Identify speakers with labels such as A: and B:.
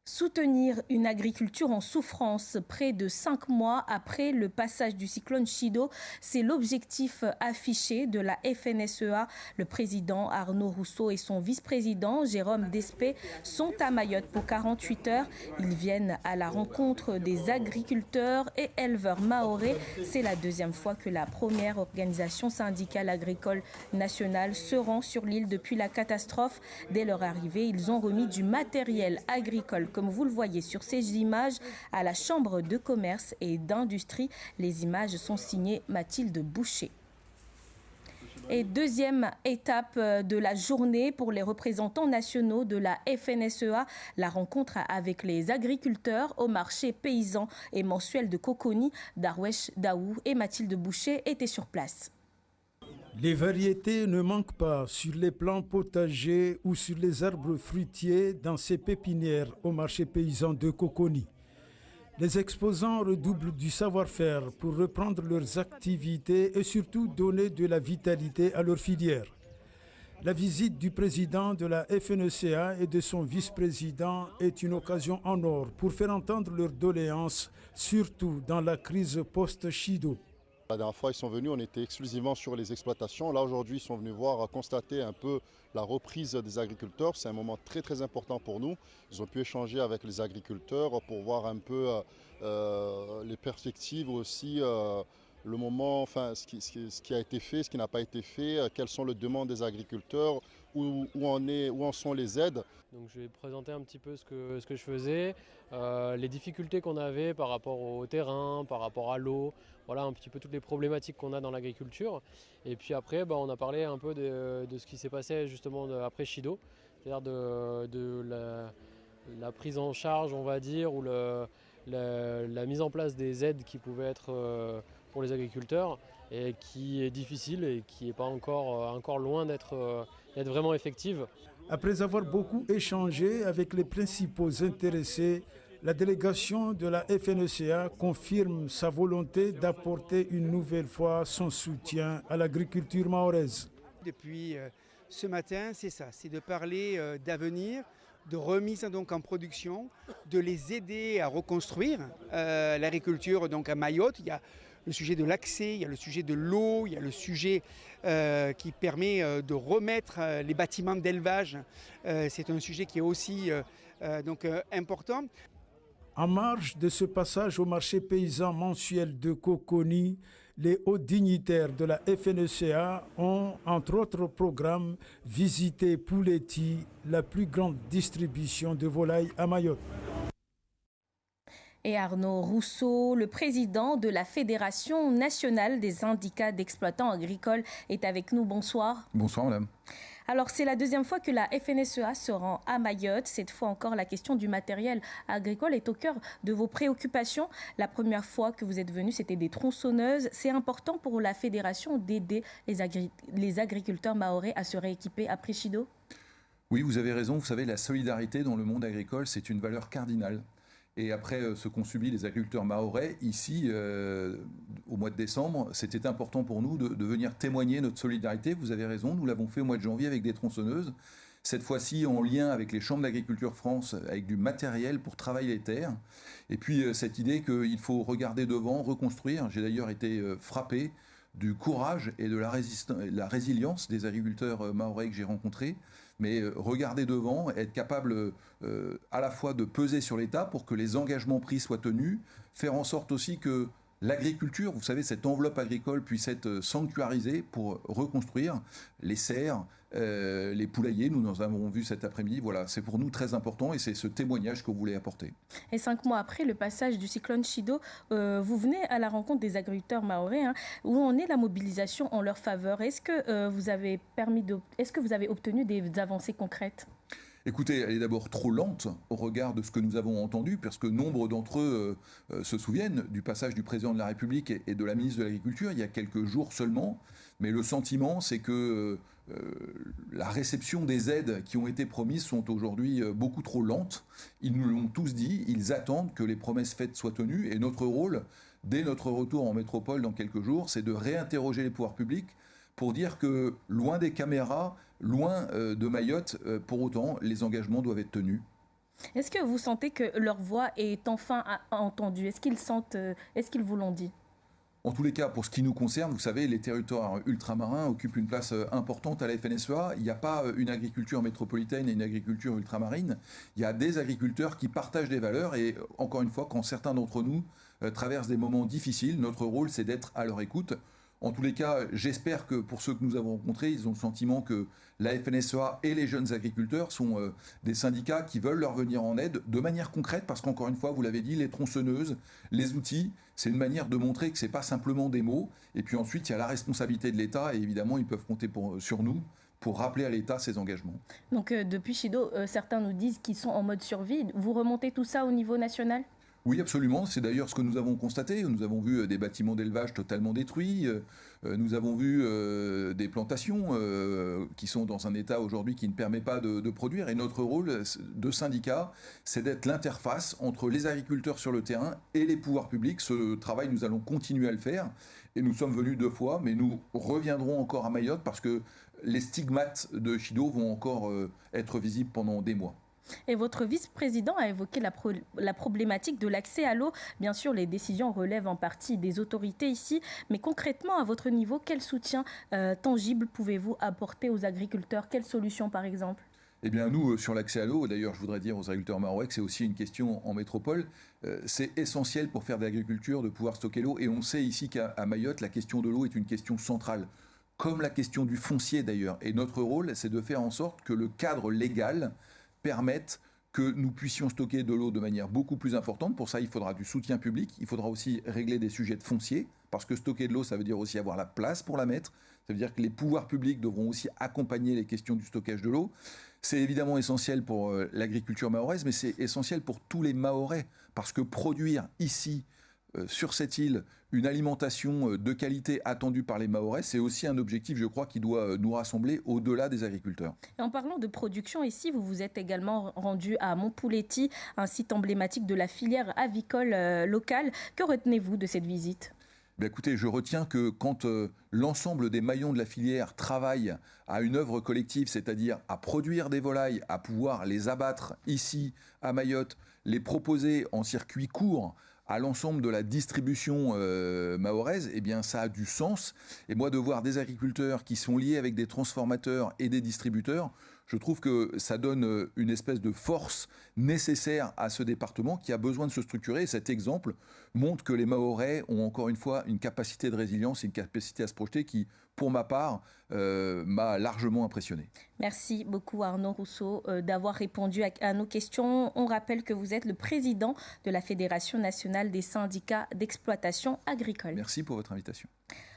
A: Soutenir une agriculture en souffrance près de 5 mois après le passage du cyclone Chido, c'est l'objectif affiché de la FNSEA. Le président Arnaud Rousseau et son vice-président Jérôme Despé sont à Mayotte pour 48 heures. Ils viennent à la rencontre des agriculteurs et éleveurs mahorais. C'est la deuxième fois que la première organisation syndicale agricole nationale se rend sur l'île depuis la catastrophe. Dès leur arrivée, ils ont remis du matériel agricole, comme vous le voyez sur ces images, à la Chambre de commerce et d'industrie. Les images sont signées Mathilde Boucher. Et deuxième étape de la journée pour les représentants nationaux de la FNSEA, la rencontre avec les agriculteurs au marché paysan et mensuel de Coconi. Darwesh Daou et Mathilde Boucher étaient sur place.
B: Les variétés ne manquent pas sur les plants potagers ou sur les arbres fruitiers dans ces pépinières au marché paysan de Coconi. Les exposants redoublent du savoir-faire pour reprendre leurs activités et surtout donner de la vitalité à leur filière. La visite du président de la FNSEA et de son vice-président est une occasion en or pour faire entendre leurs doléances, surtout dans la crise post-Chido.
C: La dernière fois, ils sont venus, on était exclusivement sur les exploitations. Là, aujourd'hui, ils sont venus voir, constater un peu la reprise des agriculteurs. C'est un moment très, très important pour nous. Ils ont pu échanger avec les agriculteurs pour voir un peu les perspectives aussi, le moment, enfin, ce qui a été fait, ce qui n'a pas été fait, quelles sont les demandes des agriculteurs, où en sont les aides.
D: Donc je vais présenter un petit peu ce que je faisais, les difficultés qu'on avait par rapport au terrain, par rapport à l'eau, voilà un petit peu toutes les problématiques qu'on a dans l'agriculture. Et puis après, on a parlé un peu de ce qui s'est passé justement après Chido, c'est-à-dire de la prise en charge, on va dire, ou la mise en place des aides qui pouvaient être pour les agriculteurs et qui est difficile et qui n'est pas encore loin d'être vraiment effective.
B: Après avoir beaucoup échangé avec les principaux intéressés, la délégation de la FNSEA confirme sa volonté d'apporter une nouvelle fois son soutien à l'agriculture mahoraise.
E: Depuis ce matin, c'est ça, c'est de parler d'avenir, de remise donc en production, de les aider à reconstruire l'agriculture donc à Mayotte. Il y a le sujet de l'accès, il y a le sujet de l'eau, il y a le sujet qui permet de remettre les bâtiments d'élevage. C'est un sujet qui est aussi important.
B: En marge de ce passage au marché paysan mensuel de Coconi, les hauts dignitaires de la FNSEA ont, entre autres programmes, visité Pouletti, la plus grande distribution de volailles à Mayotte.
A: Et Arnaud Rousseau, le président de la Fédération nationale des syndicats d'exploitants agricoles, est avec nous. Bonsoir.
F: Bonsoir, madame.
A: Alors, c'est la deuxième fois que la FNSEA se rend à Mayotte. Cette fois encore, la question du matériel agricole est au cœur de vos préoccupations. La première fois que vous êtes venu, c'était des tronçonneuses. C'est important pour la fédération d'aider les agriculteurs mahorais à se rééquiper après Chido ?
F: Oui, vous avez raison. Vous savez, la solidarité dans le monde agricole, c'est une valeur cardinale. Et après ce qu'ont subi les agriculteurs mahorais, ici, au mois de décembre, c'était important pour nous de venir témoigner notre solidarité. Vous avez raison, nous l'avons fait au mois de janvier avec des tronçonneuses. Cette fois-ci, en lien avec les chambres d'agriculture France, avec du matériel pour travailler les terres. Et puis, cette idée qu'il faut regarder devant, reconstruire. J'ai d'ailleurs été frappé du courage et de la résilience des agriculteurs mahorais que j'ai rencontrés. Mais regarder devant, être capable à la fois de peser sur l'État pour que les engagements pris soient tenus, faire en sorte aussi que l'agriculture, vous savez, cette enveloppe agricole puisse être sanctuarisée pour reconstruire les serres, les poulaillers. Nous en avons vu cet après-midi. Voilà, c'est pour nous très important et c'est ce témoignage qu'on voulait apporter.
A: Et 5 mois après le passage du cyclone Chido, vous venez à la rencontre des agriculteurs mahorais. Où en est la mobilisation en leur faveur ? Est-ce que vous avez obtenu des avancées concrètes ?
F: Écoutez, elle est d'abord trop lente au regard de ce que nous avons entendu, parce que nombre d'entre eux se souviennent du passage du président de la République et de la ministre de l'Agriculture il y a quelques jours seulement. Mais le sentiment, c'est que la réception des aides qui ont été promises sont aujourd'hui beaucoup trop lentes. Ils nous l'ont tous dit, ils attendent que les promesses faites soient tenues. Et notre rôle, dès notre retour en métropole dans quelques jours, c'est de réinterroger les pouvoirs publics pour dire que, loin des caméras, loin de Mayotte, pour autant, les engagements doivent être tenus.
A: Est-ce que vous sentez que leur voix est enfin entendue? Est-ce qu'ils vous l'ont dit?
F: En tous les cas, pour ce qui nous concerne, vous savez, les territoires ultramarins occupent une place importante à la FNSEA. Il n'y a pas une agriculture métropolitaine et une agriculture ultramarine. Il y a des agriculteurs qui partagent des valeurs et, encore une fois, quand certains d'entre nous traversent des moments difficiles, notre rôle, c'est d'être à leur écoute. En tous les cas, j'espère que pour ceux que nous avons rencontrés, ils ont le sentiment que la FNSEA et les jeunes agriculteurs sont des syndicats qui veulent leur venir en aide de manière concrète, parce qu'encore une fois, vous l'avez dit, les tronçonneuses, les outils, c'est une manière de montrer que ce n'est pas simplement des mots. Et puis ensuite, il y a la responsabilité de l'État, et évidemment, ils peuvent compter sur nous pour rappeler à l'État ses engagements.
A: Donc depuis Chido, certains nous disent qu'ils sont en mode survie. Vous remontez tout ça au niveau national ?
F: Oui, absolument. C'est d'ailleurs ce que nous avons constaté. Nous avons vu des bâtiments d'élevage totalement détruits. Nous avons vu des plantations qui sont dans un état aujourd'hui qui ne permet pas de produire. Et notre rôle de syndicat, c'est d'être l'interface entre les agriculteurs sur le terrain et les pouvoirs publics. Ce travail, nous allons continuer à le faire. Et nous sommes venus 2 fois, mais nous reviendrons encore à Mayotte parce que les stigmates de Chido vont encore être visibles pendant des mois.
A: Et votre vice-président a évoqué la problématique de l'accès à l'eau. Bien sûr, les décisions relèvent en partie des autorités ici, mais concrètement, à votre niveau, quel soutien tangible pouvez-vous apporter aux agriculteurs? Quelles solutions, par exemple?
F: Eh bien, nous, sur l'accès à l'eau, d'ailleurs, je voudrais dire aux agriculteurs mahorais que c'est aussi une question en métropole. C'est essentiel pour faire de l'agriculture de pouvoir stocker l'eau. Et on sait ici qu'à Mayotte, la question de l'eau est une question centrale, comme la question du foncier, d'ailleurs. Et notre rôle, c'est de faire en sorte que le cadre légal permettent que nous puissions stocker de l'eau de manière beaucoup plus importante. Pour ça, il faudra du soutien public. Il faudra aussi régler des sujets de foncier, parce que stocker de l'eau, ça veut dire aussi avoir la place pour la mettre. Ça veut dire que les pouvoirs publics devront aussi accompagner les questions du stockage de l'eau. C'est évidemment essentiel pour l'agriculture mahoraise, mais c'est essentiel pour tous les Mahorais, parce que produire ici, sur cette île, une alimentation de qualité attendue par les Mahorais, c'est aussi un objectif, je crois, qui doit nous rassembler au-delà des agriculteurs.
A: Et en parlant de production, ici, vous vous êtes également rendu à Montpouletti, un site emblématique de la filière avicole locale. Que retenez-vous de cette visite ?
F: Ben écoutez, je retiens que quand l'ensemble des maillons de la filière travaillent à une œuvre collective, c'est-à-dire à produire des volailles, à pouvoir les abattre ici, à Mayotte, les proposer en circuit court à l'ensemble de la distribution mahoraise, eh bien ça a du sens. Et moi, de voir des agriculteurs qui sont liés avec des transformateurs et des distributeurs, je trouve que ça donne une espèce de force nécessaire à ce département qui a besoin de se structurer. Et cet exemple montre que les Mahorais ont encore une fois une capacité de résilience et une capacité à se projeter qui, pour ma part, m'a largement impressionné.
A: Merci beaucoup Arnaud Rousseau d'avoir répondu à nos questions. On rappelle que vous êtes le président de la Fédération nationale des syndicats d'exploitation agricole.
F: Merci pour votre invitation.